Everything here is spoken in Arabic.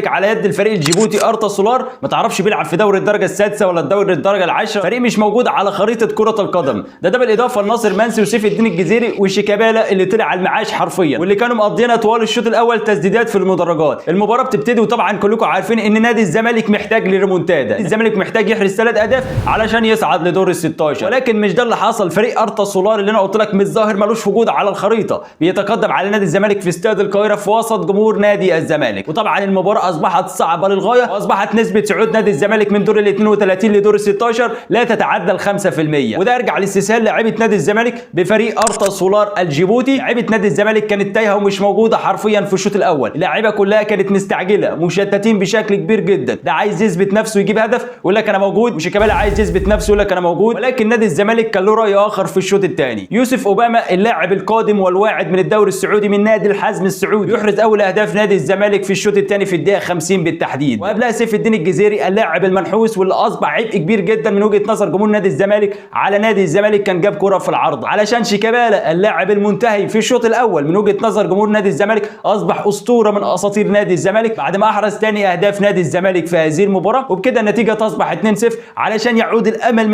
على يد الفريق الجيبوتي ارتا سولار، ما تعرفش بيلعب في دوري الدرجه السادسه ولا الدوري الدرجه العاشره، فريق مش موجود على خريطه كره القدم. ده بالاضافه لناصر منسي وسيف الدين الجزيري وشيكابالا اللي طلع على المعاش حرفيا، واللي كانوا مقضينا طوال الشوط الاول تسديدات في المدرجات. المباراه بتبتدي وطبعا كلكم عارفين ان نادي الزمالك محتاج لريمونتادا، الزمالك محتاج يحرز 3 اهداف علشان يصعد لدور ال 16، ولكن مش ده اللي حصل. فريق ارتا سولار اللي انا قلت لك مش ظاهر، ملوش وجود على الخريطه، بيتقدم على نادي الزمالك في استاد القاهره في وسط جمهور نادي الزمالك. وطبعا المباراه اصبحت صعبه للغايه، واصبحت نسبه صعود نادي الزمالك من دور ال 32 لدور ال 16 لا تتعدى ال 5%، وده يرجع لاستسهال لاعيبه نادي الزمالك بفريق ارتا سولار الجيبوتي. لاعيبه نادي الزمالك كانت تايهه ومش موجوده حرفيا في الشوط الاول، اللاعيبه كلها كانت مستعجله مشتتين بشكل كبير جدا، ده عايز يثبت نفسه يجيب هدف ويقول لك انا موجود، وشيكابالا عايز يثبت نفسه يقول لك انا موجود. ولكن نادي الزمالك كان له راي اخر في الشوط الثاني. يوسف اوباما اللاعب القادم والواعد من الدوري السعودي من نادي الحزم السعودي يحرز اول اهداف نادي الزمالك في الشوط الثاني في الدقيقه 50 بالتحديد، وقبلها سيف الدين الجزيري اللاعب المنحوس واللي اصبح عبء كبير جدا من وجهه نظر جمهور نادي الزمالك على نادي الزمالك، كان جاب كره في العارضه علشان شيكابالا اللاعب المنتهي في الشوط الاول من وجهه نظر جمهور نادي الزمالك اصبح اسطوره من اساطير نادي الزمالك بعد ما احرز ثاني اهداف نادي الزمالك في هذه المباراه. وبكده النتيجه تصبح 2-0 علشان يعود الامل